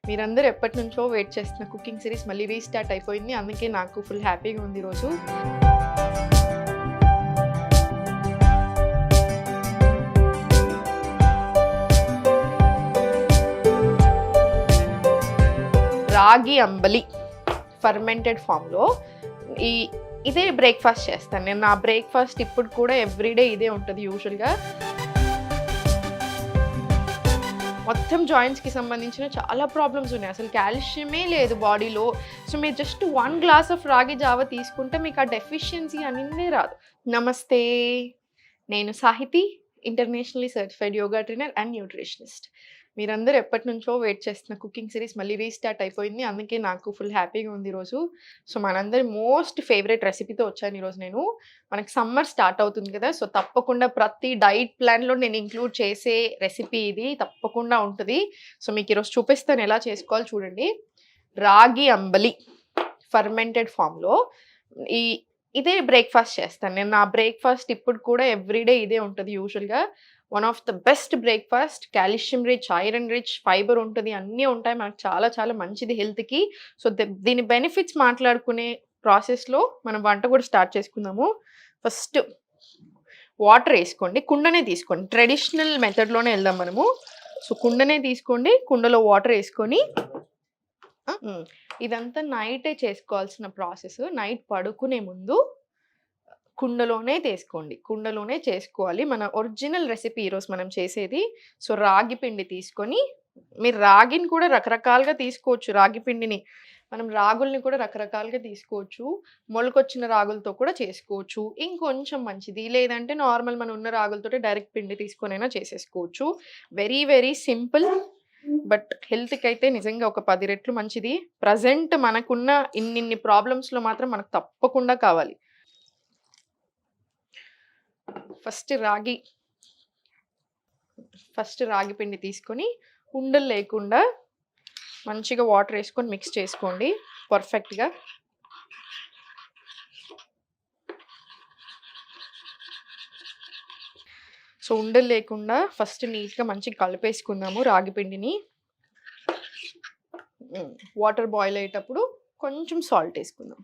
మీరందరూ ఎప్పటినుంచో వెయిట్ చేస్తున్న కుకింగ్ సిరీస్ మళ్ళీ రీస్టార్ట్ అయిపోయింది. అందుకే నాకు ఫుల్ హ్యాపీగా ఉంది ఈరోజు. రాగి అంబలి ఫర్మెంటెడ్ ఫామ్లో ఇదే బ్రేక్ఫాస్ట్ చేస్తాను నేను. నా బ్రేక్ఫాస్ట్ ఇప్పుడు కూడా ఎవ్రీడే ఇదే ఉంటుంది యూజువల్గా. మొత్తం జాయింట్స్కి సంబంధించిన చాలా ప్రాబ్లమ్స్ ఉన్నాయి. అసలు కాల్షియమే లేదు బాడీలో. సో మీరు జస్ట్ 1 గ్లాస్ ఆఫ్ రాగి జావ తీసుకుంటే మీకు ఆ డెఫిషియన్సీ అనేది రాదు. నమస్తే, నేను Sahithi, internationally certified yoga trainer and nutritionist. మీరందరూ ఎప్పటినుంచో వెయిట్ చేస్తున్న కుకింగ్ సిరీస్ మళ్ళీ రీస్టార్ట్ అయిపోయింది. అందుకే నాకు ఫుల్ హ్యాపీగా ఉంది ఈరోజు. సో మనందరి మోస్ట్ ఫేవరెట్ రెసిపీతో వచ్చాను ఈరోజు నేను. మనకి సమ్మర్ స్టార్ట్ అవుతుంది కదా, సో తప్పకుండా ప్రతి డైట్ ప్లాన్లో నేను ఇంక్లూడ్ చేసే రెసిపీ ఇది తప్పకుండా ఉంటుంది. సో మీకు ఈరోజు చూపిస్తాను ఎలా చేసుకోవాలి. చూడండి, రాగి అంబలి ఫర్మెంటెడ్ ఫామ్లో ఇదే బ్రేక్ఫాస్ట్ చేస్తాను నేను. నా బ్రేక్ఫాస్ట్ ఇప్పుడు కూడా ఎవ్రీడే ఇదే ఉంటుంది యూజువల్గా. One of the best breakfast, calcium rich, iron rich, fibre ఉంటుంది, అన్నీ ఉంటాయి. మనకు చాలా చాలా మంచిది హెల్త్కి. సో దీని బెనిఫిట్స్ మాట్లాడుకునే ప్రాసెస్లో మనం వంట కూడా స్టార్ట్ చేసుకుందాము. ఫస్ట్ వాటర్ వేసుకోండి, కుండనే తీసుకోండి. ట్రెడిషనల్ మెథడ్లోనే వెళ్దాం మనము. సో కుండనే తీసుకోండి, కుండలో వాటర్ వేసుకొని ఇదంతా నైటే చేసుకోవాల్సిన ప్రాసెస్. నైట్ పడుకునే ముందు కుండలోనే కుండలోనే చేసుకోవాలి. మన ఒరిజినల్ రెసిపీ ఈరోజు మనం చేసేది. సో రాగి పిండి తీసుకొని, మీరు రాగిని కూడా రకరకాలుగా తీసుకోవచ్చు. రాగి పిండిని మనం రాగుల్ని కూడా రకరకాలుగా తీసుకోవచ్చు. మొలకొచ్చిన రాగులతో కూడా చేసుకోవచ్చు, ఇంకొంచెం మంచిది. లేదంటే నార్మల్ మన ఉన్న రాగులతో డైరెక్ట్ పిండి తీసుకొనైనా చేసేసుకోవచ్చు. వెరీ వెరీ సింపుల్, బట్ హెల్త్కి అయితే నిజంగా ఒక 10 రెట్లు మంచిది. ప్రజెంట్ మనకున్న ఇన్ని ప్రాబ్లమ్స్లో మాత్రం మనకు తప్పకుండా కావాలి. ఫస్ట్ రాగి పిండి తీసుకొని ఉండలు లేకుండా మంచిగా వాటర్ వేసుకొని మిక్స్ చేసుకోండి పర్ఫెక్ట్గా. సో ఉండలు లేకుండా ఫస్ట్ నీట్గా మంచిగా కలిపేసుకుందాము రాగి పిండిని. వాటర్ బాయిల్ అయ్యేటప్పుడు కొంచెం సాల్ట్ వేసుకుందాం.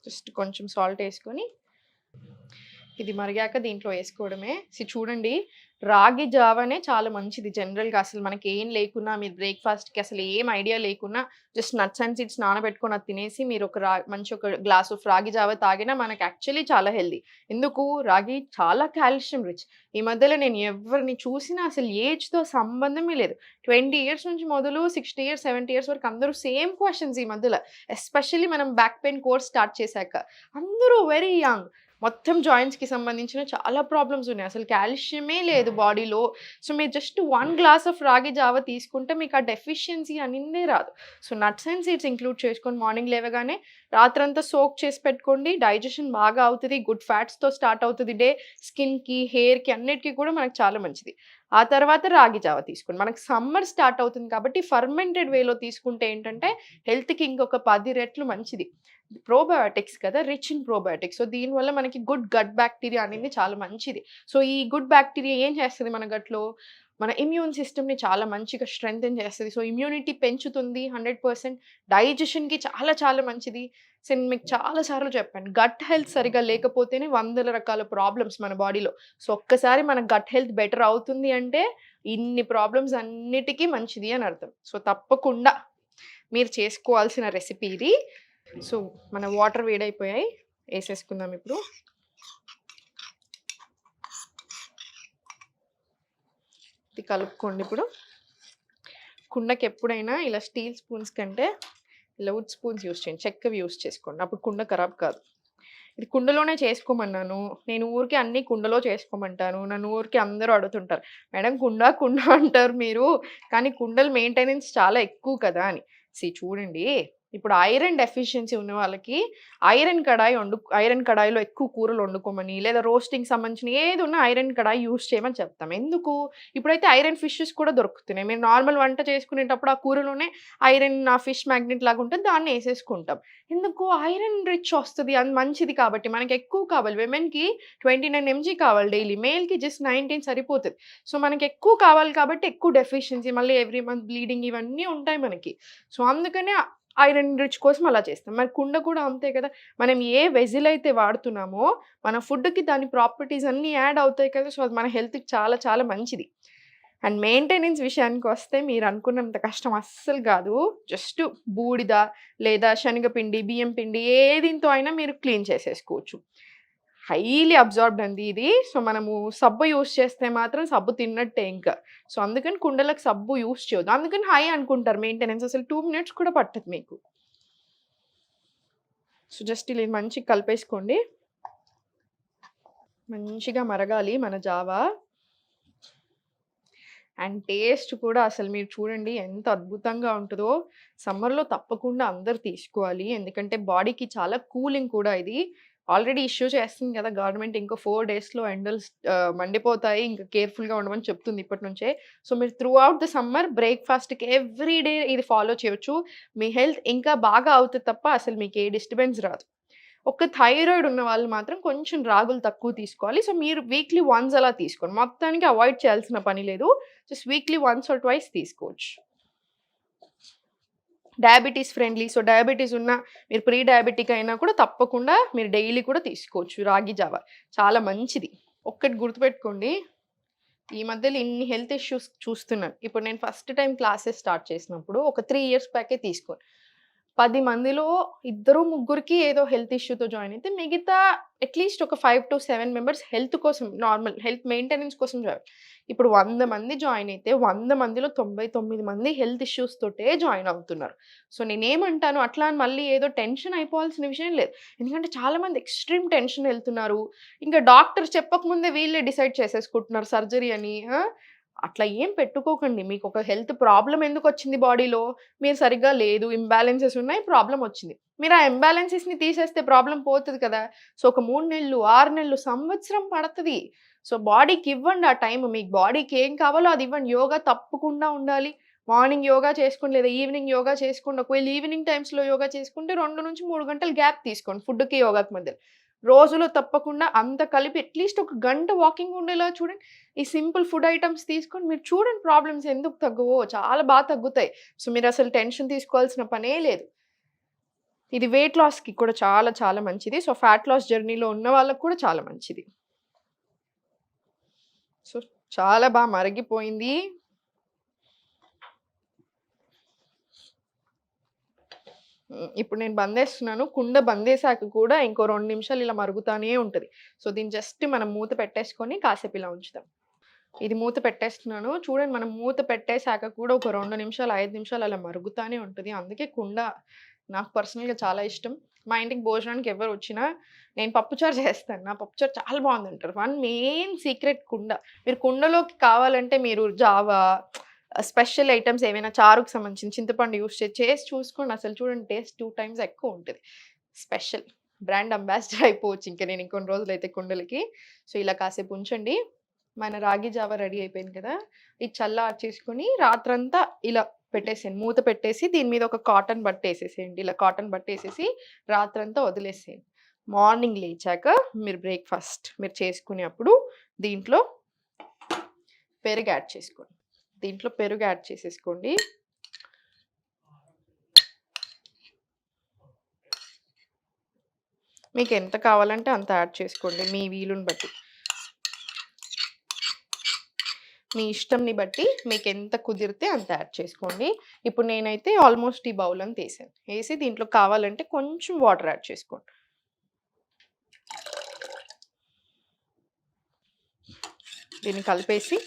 జస్ట్ కొంచెం సాల్ట్ వేసుకొని ఇది మరిగాక దీంట్లో వేసుకోవడమే. చూడండి, రాగి జావనే చాలా మంచిది జనరల్గా. అసలు మనకి ఏం లేకున్నా, మీరు బ్రేక్ఫాస్ట్కి అసలు ఏం ఐడియా లేకున్నా జస్ట్ నట్స్ అండ్ సీడ్స్ నానబెట్టుకొని అది తినేసి మీరు మంచి ఒక గ్లాస్ ఆఫ్ రాగి జావ తాగినా మనకి యాక్చువల్లీ చాలా హెల్దీ. ఎందుకు? రాగి చాలా కాల్షియం రిచ్. ఈ మధ్యలో నేను ఎవరిని చూసినా అసలు ఏజ్తో సంబంధమే లేదు. 20 ఇయర్స్ నుంచి మొదలు 60 ఇయర్స్ 70 ఇయర్స్ వరకు అందరూ సేమ్ క్వశ్చన్స్ ఈ మధ్యలో. ఎస్పెషల్లీ మనం బ్యాక్ పెయిన్ కోర్స్ స్టార్ట్ చేశాక అందరూ వెరీ యంగ్. మొత్తం జాయింట్స్కి సంబంధించిన చాలా ప్రాబ్లమ్స్ ఉన్నాయి. అసలు కాల్షియమే లేదు బాడీలో. సో మీరు జస్ట్ 1 గ్లాస్ ఆఫ్ రాగి జావ తీసుకుంటే మీకు ఆ డెఫిషియన్సీ అనేది రాదు. So nuts and seeds include చేసుకొని మార్నింగ్ లేవగానే రాత్రంతా సోక్ చేసి పెట్టుకోండి. డైజెషన్ బాగా అవుతుంది, గుడ్ ఫ్యాట్స్తో స్టార్ట్ అవుతుంది డే. స్కిన్కి, హెయిర్కి అన్నిటికీ కూడా మనకు చాలా మంచిది. ఆ తర్వాత రాగి జావ తీసుకోండి. మనకు సమ్మర్ స్టార్ట్ అవుతుంది కాబట్టి ఫర్మెంటెడ్ వేలో తీసుకుంటే ఏంటంటే హెల్త్కి ఇంకొక 10 రెట్లు మంచిది. ప్రోబయోటిక్స్ కదా, రిచ్ ఇన్ ప్రోబయోటిక్స్. సో దీనివల్ల మనకి గుడ్ గట్ బ్యాక్టీరియా అనేది చాలా మంచిది. సో ఈ గుడ్ బ్యాక్టీరియా ఏం చేస్తుంది మన గట్లో? మన ఇమ్యూన్ సిస్టమ్ని చాలా మంచిగా స్ట్రెంగ్తెన్ చేస్తుంది. సో ఇమ్యూనిటీ పెంచుతుంది 100%. డైజెషన్కి చాలా చాలా మంచిది. సో నేను మీకు చాలాసార్లు చెప్పాను, గట్ హెల్త్ సరిగా లేకపోతేనే 100 రకాల ప్రాబ్లమ్స్ మన బాడీలో. సో ఒక్కసారి మన గట్ హెల్త్ బెటర్ అవుతుంది అంటే ఇన్ని ప్రాబ్లమ్స్ అన్నిటికీ మంచిది అని అర్థం. సో తప్పకుండా మీరు చేసుకోవాల్సిన రెసిపీ ఇది. సో మన వాటర్ వేడైపోయాయి, వేసేసుకుందాం ఇప్పుడు. ఇది కలుపుకోండి. ఇప్పుడు కుండకి ఎప్పుడైనా ఇలా స్టీల్ స్పూన్స్ కంటే ఇలా వుడ్ స్పూన్స్ యూస్ చేయండి, చెక్కవి యూస్ చేసుకోండి. అప్పుడు కుండ ఖరాబ్ కాదు. ఇది కుండలోనే చేసుకోమన్నాను నేను. ఊరికి అన్నీ కుండలో చేసుకోమంటాను. నన్ను ఊరికి అందరూ అడుగుతుంటారు, మేడం కుండ అంటారు మీరు, కానీ కుండలు మెయింటెనెన్స్ చాలా ఎక్కువ కదా అని. చూడండి, ఇప్పుడు ఐరన్ డెఫిషియన్సీ ఉన్న వాళ్ళకి ఐరన్ కడాయిలో ఎక్కువ కూరలు వండుకోమని, లేదా రోస్టింగ్ సంబంధించిన ఏది ఉన్నా ఐరన్ కడాయి యూజ్ చేయమని చెప్తాం. ఎందుకు? ఇప్పుడైతే ఐరన్ ఫిషెస్ కూడా దొరుకుతున్నాయి. మీరు నార్మల్ వంట చేసుకునేటప్పుడు ఆ కూరలోనే ఐరన్ ఆ ఫిష్ మ్యాగ్నెట్ లాగా ఉంటుంది. దాన్ని ఏసేసుకుంటాం. ఎందుకు? ఐరన్ రిచ్ వస్తది. అది మంచిది కాబట్టి. మనకి ఎక్కువ కావాలి. విమెన్‌కి 29 ఎంజీ కావాలి డైలీ. మేల్‌కి జస్ట్ 19 సరిపోతది. సో, మనకి ఎక్కువ కావాలి కాబట్టి ఎక్కువ డెఫిషియన్సీ మళ్ళీ ఎవ్రీ మంత్ బ్లీడింగ్ ఇవన్నీ ఉంటాయి మనకి. సో, అందుకనే ఐరన్ రిచ్ కోసం అలా చేస్తాం. మరి కుండ కూడా అంతే కదా! మనం ఏ వెజిల్ అయితే వాడుతున్నామో మన ఫుడ్‌కి దాని ప్రాపర్టీస్ అన్నీ యాడ్ అవుతాయి కదా! సో, అది మన హెల్త్‌కి చాలా చాలా మంచిది. అండ్ మెయింటెనెన్స్ విషయానికొస్తే మీరనుకున్నంత కష్టం అస్సలు గాదు. జస్ట్ బూడిద లేదా శనగపిండి, బియ్యం పిండి ఏ దీంతో అయినా మీరు క్లీన్ చేసేసుకోవచ్చు. హైలీ అబ్జార్బ్డ్ అండి ఇది. సో, మనము సబ్బు యూజ్ చేస్తే మాత్రం సబ్బు తిన్నట్టే ఇంకా. సో, అందుకని కుండలకు సబ్బు యూజ్ చేయొద్దు. అందుకని హై అనుకుంటారు మెయింటెనెన్స్. అసలు 2 మినిట్స్ కూడా పట్టదు మీకు. సో, జస్ట్ ఇలా మంచిగా కలిపేసుకోండి. మంచిగా మరగాలి మన జావా. అండ్ టేస్ట్ కూడా అసలు మీరు చూడండి ఎంత అద్భుతంగా ఉంటదో. సమ్మర్‌లో తప్పకుండా అందరూ తీసుకోవాలి. ఎందుకంటే బాడీకి చాలా కూలింగ్ కూడా ఇది. ఆల్రెడీ ఇష్యూ చేస్తుంది కదా గవర్నమెంట్. ఇంకో 4 డేస్‌లో ఎండలు మండిపోతాయి. ఇంకా కేర్‌ఫుల్‌గా ఉండమని చెప్తుంది ఇప్పటి నుంచే. సో, మీరు త్రూ ఔట్ ద సమ్మర్ బ్రేక్‌ఫాస్ట్‌కి ఎవ్రీ డే ఇది ఫాలో చేయొచ్చు. మీ హెల్త్ ఇంకా బాగా అవుతది తప్ప అసలు మీకు ఏ డిస్టర్బెన్స్ రాదు. ఒక్క థైరాయిడ్ ఉన్న వాళ్ళు మాత్రం కొంచెం రాగులు తక్కువ తీసుకోవాలి. సో, మీరు వీక్లీ వన్స్ అలా తీసుకోండి. మొత్తానికి అవాయిడ్ చేయాల్సిన పని లేదు. Just weekly once or twice తీసుకోవచ్చు. Diabetes friendly. సో, డయాబెటిస్ ఉన్న మీరు ప్రీ డయాబెటిక్ అయినా కూడా తప్పకుండా మీరు డైలీ కూడా తీసుకోవచ్చు రాగి జావ. చాలా మంచిది. ఒక్కటి గుర్తుపెట్టుకోండి. ఈ మధ్యలో ఇన్ని హెల్త్ ఇష్యూస్ చూస్తున్నాను. ఇప్పుడు నేను ఫస్ట్ టైమ్ క్లాసెస్ స్టార్ట్ చేసినప్పుడు ఒక 3 ఇయర్స్ బ్యాకే తీసుకోను. 10 మందిలో ఇద్దరు, ముగ్గురికి ఏదో హెల్త్ ఇష్యూతో జాయిన్ అయితే మిగతా అట్‌లీస్ట్ ఒక 5-7 మెంబర్స్ హెల్త్ కోసం నార్మల్ హెల్త్ మెయింటెనెన్స్ కోసం జాయిన్. ఇప్పుడు 100 మంది జాయిన్ అయితే 100 మందిలో 99 మంది హెల్త్ ఇష్యూస్ తోటే జాయిన్ అవుతున్నారు. సో, నేనేమంటాను అట్లా అని మళ్ళీ ఏదో టెన్షన్ అయిపోవాల్సిన విషయం లేదు. ఎందుకంటే చాలామంది ఎక్స్‌ట్రీమ్ టెన్షన్ ఎళ్తున్నారు. ఇంకా డాక్టర్ చెప్పకముందే వీళ్ళే డిసైడ్ చేసేసుకుంటున్నారు సర్జరీ అని. అట్లా ఏం పెట్టుకోకండి. మీకొక హెల్త్ ప్రాబ్లమ్ ఎందుకొచ్చింది బాడీలో? మీరు సరిగ్గా లేదు, ఇంబాలెన్సెస్ ఉన్నాయి, ప్రాబ్లమ్ వచ్చింది. మీరు ఆ ఇంబాలెన్సెస్‌ని తీసేస్తే ప్రాబ్లమ్ పోతది కదా! సో, ఒక 3 నెలలు, 6 నెలలు, సంవత్సరం పడతది. సో, బాడీకి ఇవ్వండి ఆ టైమ్. మీకు బాడీకి ఏం కావాలో అది ఇవ్వండి. యోగా తప్పకుండా ఉండాలి. మార్నింగ్ యోగా చేసుకోండి లేదా ఈవినింగ్ యోగా చేసుకోండి. ఒకవేళ ఈవినింగ్ టైమ్స్‌లో యోగా చేసుకుంటే 2-3 గంటలు గ్యాప్ తీసుకోండి ఫుడ్‌కి, యోగాకి మధ్యలో. రోజులో తప్పకుండా అంత కలిపి అట్‌లీస్ట్ ఒక గంట వాకింగ్ ఉండేలా చూడండి. ఈ సింపుల్ ఫుడ్ ఐటెమ్స్ తీసుకొని మీరు చూడండి ప్రాబ్లమ్స్ ఎందుకు తగ్గవో చాలా తగ్గుతాయి. సో, మీరసలు టెన్షన్ తీసుకోవాల్సిన పనే లేదు. ఇది వెయిట్ లాస్‌కి కూడా చాలా చాలా మంచిది. సో, ఫ్యాట్ లాస్ జర్నీలో ఉన్న వాళ్ళకి కూడా చాలా మంచిది. సో, చాలా మరిగిపోయింది. ఇప్పుడు నేను బందేస్తున్నాను. కుండ బందేశాక కూడా ఇంకో 2 నిమిషాలు ఇలా మరుగుతానే ఉంటది. సో, దీన్ని జస్ట్ మనం మూత పెట్టేసుకొని కాసేపు ఇలా ఉంచుదాం. ఇది మూత పెట్టేస్తున్నాను. చూడండి మనం మూత పెట్టేసాక కూడా ఒక 2 నిమిషాలు, 5 నిమిషాలు అలా మరుగుతానే ఉంటది. అందుకే కుండ నాకు పర్సనల్‌గా చాలా ఇష్టం. మా ఇంటికి భోజనానికి ఎవరు వచ్చినా నేను పప్పుచారు చేస్తాను. నా పప్పుచారు చాలా బాగుందంటారు. వన్ మెయిన్ సీక్రెట్ కుండ. మీరు కుండలోకి కావాలంటే మీరు జావా, స్పెషల్ ఐటెమ్స్ ఏవైనా చారుకు సంబంధించిన చింతపండు యూజ్ చేసి చూసుకోండి. అసలు చూడండి టేస్ట్ 2 టైమ్స్ ఎక్కువ ఉంటది. స్పెషల్ బ్రాండ్ అంబాసిడర్ అయిపోవచ్చు ఇంక నేను ఇంకొన్ని రోజులైతే కుండలకి. సో, ఇలా కాసేపు ఉంచండి. మన రాగి జావ రెడీ అయిపోయింది కదా! ఇది చల్లార్చేసుకొని రాత్రంతా ఇలా పెట్టేసేయండి. మూత పెట్టేసి దీని మీద ఒక కాటన్ బట్ట ఏసేసేయండి. ఇలా కాటన్ బట్ట ఏసేసి రాత్రంతా వదిలేసేయండి. మార్నింగ్ లేచాక మీరు చేసుకునేప్పుడు దీంట్లో పెరుగు యాడ్ చేసుకోండి. దీంట్లో పెరుగు యాడ్ చేసేసుకోండి. మీకు ఎంత కావాలంటే అంత యాడ్ చేసుకోండి మీ వీలుని బట్టి. మీ ఇష్టంని బట్టి మీకెంత కుదిరితే అంత యాడ్ చేసుకోండి. ఇప్పుడు నేనైతే ఆల్మోస్ట్ ఈ బౌల్ అంతా ఏసాను. ఏసి దీంట్లో కావాలంటే కొంచెం వాటర్ యాడ్ చేసుకోండి. దీన్ని కలిపేసి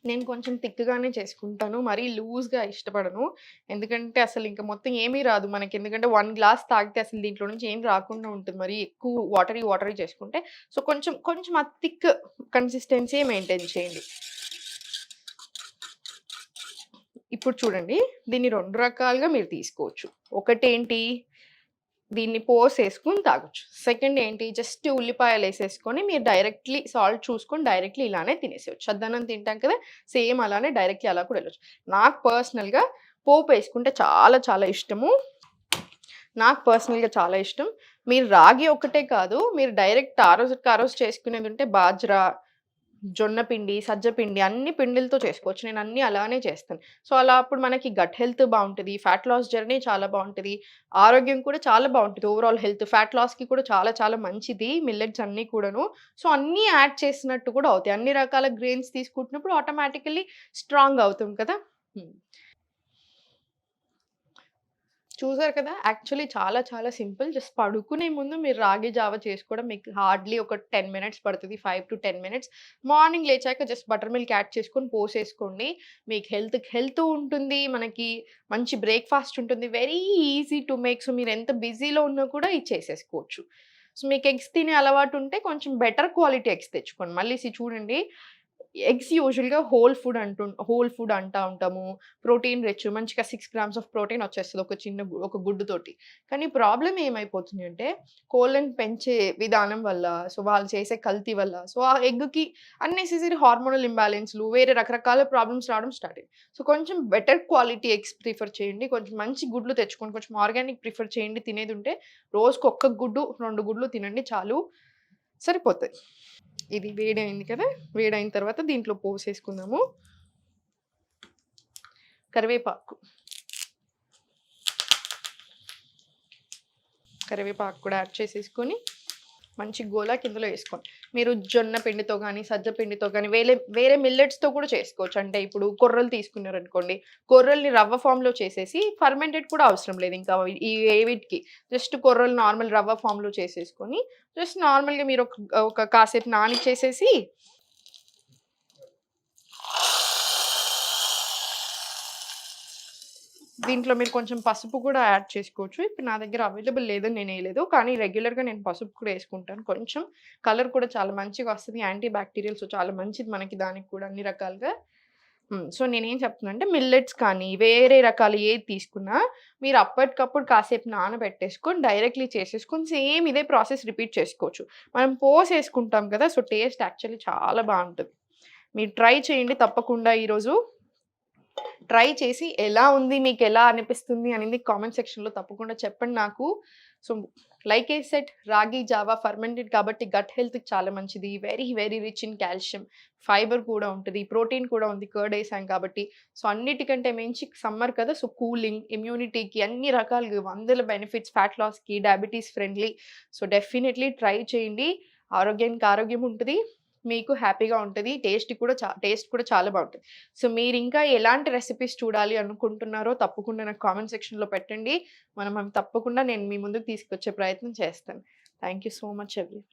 నేను కొంచెం థిక్‌గానే చేసుకుంటాను. మరీ లూజ్‌గా ఇష్టపడను. ఎందుకంటే అసలు ఇంక మొత్తం ఏమీ రాదు మనకి. ఎందుకంటే 1 గ్లాస్ తాగితే అసలు దీంట్లో నుంచి ఏం రాకుండా ఉంటుంది. మరీ ఎక్కువ వాటరీ చేసుకుంటే. సో, కొంచెం కొంచెం ఆ థిక్ కన్సిస్టెన్సీ మెయింటైన్ చేయండి. ఇప్పుడు చూడండి, దీన్ని 2 రకాలుగా మీరు తీసుకోవచ్చు. ఒకటేంటి, దీన్ని పోసేసుకొని తాగొచ్చు. సెకండ్ ఏంటి, జస్ట్ ఉల్లిపాయలేసేసుకొని మీరు డైరెక్ట్‌లీ సాల్ట్ చూసుకొని డైరెక్ట్‌లీ ఇలానే తినేసేయొచ్చు. చద్దన్నం తింటాం కదా! సేమ్ అలానే డైరెక్ట్‌లీ అలా కూడా ఎళ్ళొచ్చు. నాకు పర్సనల్‌గా పోపేసుకుంటే చాలా చాలా ఇష్టము. నాకు పర్సనల్‌గా చాలా ఇష్టం. మీరు రాగి ఒక్కటే కాదు, మీరు డైరెక్ట్ ఆ రోజుకి ఆ రోజు చేసుకునేదుంటే బాజ్రా, జొన్న పిండి, సజ్జ పిండి అన్ని పిండిలతో చేసుకోవచ్చు. నేను అన్నీ అలానే చేస్తాను. సో, అలా అప్పుడు మనకి గట్ హెల్త్ బావుంటది. ఫ్యాట్ లాస్ జర్నీ చాలా బావుంటది. ఆరోగ్యం కూడా చాలా బావుంటది. ఓవరాల్ హెల్త్ ఫ్యాట్ లాస్‌కి కూడా చాలా చాలా మంచిది మిల్లెట్స్ అన్నీ కూడాను. సో, అన్నీ యాడ్ చేసినట్టు కూడా అవుతాయి. అన్ని రకాల గ్రెయిన్స్ తీసుకుంటున్నప్పుడు ఆటోమేటికల్లీ స్ట్రాంగ్ అవుతాం కదా! హ్మ్. చూసారు కదా! యాక్చువల్లీ చాలా చాలా సింపుల్. జస్ట్ పడుకునే ముందు మీరు రాగి జావ చేసుకోవడం మీకు హార్డ్‌లీ ఒక 10 మినిట్స్ పడతది. 5-10 మినిట్స్. మార్నింగ్ లేచాక జస్ట్ బటర్ మిల్క్ యాడ్ చేసుకొని పోసేసుకోండి. మీకు హెల్త్ ఉంటుంది. మనకి మంచి బ్రేక్‌ఫాస్ట్ ఉంటుంది. Very easy to make. So, మీరు ఎంత బిజీలో ఉన్నా కూడా ఇది చేసేసుకోవచ్చు. సో, మీకు ఎగ్స్ తినే అలవాటు ఉంటే కొంచెం బెటర్ క్వాలిటీ ఎగ్స్ తెచ్చుకోండి. మళ్ళీ చూడండి, ఎగ్స్ యూజువల్‌గా హోల్ ఫుడ్ అంటా ఉంటాము. ప్రోటీన్ రిచ్ మంచిగా 6 గ్రామ్స్ ఆఫ్ ప్రోటీన్ వచ్చేస్తది ఒక చిన్న ఒక గుడ్డుతోటి. కానీ ప్రాబ్లమ్ ఏమైపోతుంది అంటే కోళ్ళని పెంచే విధానం వల్ల, సో వాళ్ళు చేసే కల్తీ వల్ల, సో ఆ ఎగ్‌కి అన్నెసెసరీ హార్మోనల్ ఇంబాలెన్స్‌లు వేరే రకరకాల ప్రాబ్లమ్స్ రావడం స్టార్ట్ అయ్యాయి. సో కొంచెం బెటర్ క్వాలిటీ ఎగ్స్ ప్రిఫర్ చేయండి. కొంచెం మంచి గుడ్లు తెచ్చుకోండి. కొంచెం ఆర్గానిక్ ప్రిఫర్ చేయండి తినేదుంటే. రోజుకి ఒక్క గుడ్డు, 2 గుడ్లు తినండి చాలు. సరిపోతది. ఇది వేడయింది కదా! వేడయిన తర్వాత దీంట్లో పోసేసుకుందాము. కరివేపాకు. కరివేపాకు కూడా యాడ్ చేసేసుకొని మంచి గోలాకి ఇందులో ఏసుకోండి. మీరు జొన్న పిండితో గానీ, సజ్జ పిండితో గానీ వేరే మిల్లెట్స్‌తో కూడా చేసుకోవచ్చు. అంటే ఇప్పుడు కొర్రలు తీసుకున్నారనుకోండి, కొర్రల్ని రవ్వ ఫామ్‌లో చేసేసి ఫర్మెంటెడ్ కూడా అవసరం లేదు ఇంకా ఈ వీటికి. జస్ట్ కొర్రలు నార్మల్ రవ్వ ఫామ్‌లో చేసేసుకొని, జస్ట్ నార్మల్‌గా మీరు ఒక కాసేపు నానిచ్చేసేసి దీంట్లో మీరు కొంచెం పసుపు కూడా యాడ్ చేసుకోవచ్చు. ఇప్పుడు నా దగ్గర అవైలబుల్ లేదని నేనేయలేదు. కానీ రెగ్యులర్‌గా నేను పసుపు కూడా యేసుకుంటాను. కొంచెం కలర్ కూడా చాలా మంచిగా వస్తది. యాంటీ బ్యాక్టీరియల్ సో, చాలా మంచిది మనకి దానికి కూడా అన్ని రకాలుగా. సో, నేనేం చెప్తున్నానంటే మిల్లెట్స్ కానీ, వేరే రకాలు ఏది తీసుకున్నా మీరు అప్పటికప్పుడు కాసేపు నానబెట్టేసుకొని డైరెక్ట్‌లీ చేసేసుకొని సేమ్ ఇదే ప్రాసెస్ రిపీట్ చేసుకోవచ్చు. మనం పోసేసుకుంటాం కదా! సో, టేస్ట్ యాక్చువల్లీ చాలా బావుంటది. మీరు ట్రై చేయండి తప్పకుండా ఈరోజు. ట్రై చేసి ఎలా ఉంది? మీకెలా అనిపిస్తుంది? అనేది కామెంట్ సెక్షన్‌లో తప్పకుండా చెప్పండి నాకు. సో, లైక్ ఐ సెడ్ రాగి జావా ఫర్మెంటెడ్ కాబట్టి గట్ హెల్త్‌కి చాలా మంచిది. Very, very rich in calcium. Fibre కూడా ఉంటది. ప్రోటీన్ కూడా ఉంది. కర్డ్ ఏసాం కాబట్టి. సో, అన్నిటికంటే మించి సమ్మర్ కదా! సో, కూలింగ్, ఇమ్యూనిటీకి అన్ని రకాలుగా వందల బెనిఫిట్స్ ఫ్యాట్ లాస్‌కి, diabetes friendly. So, definitely try చేయండి. ఆరోగ్యానికి ఆరోగ్యం ఉంటది. మీకు హ్యాపీగా ఉంటది. టేస్ట్ కూడా చాలా బావుంటది. సో, మీరింకా ఎలాంటి రెసిపీస్ చూడాలి అనుకుంటున్నారో తప్పకుండా నాకు కామెంట్ సెక్షన్‌లో పెట్టండి. మనం అవి తప్పకుండా నేను మీ ముందుకు తీసుకొచ్చే ప్రయత్నం చేస్తాను. Thank you so much everyone.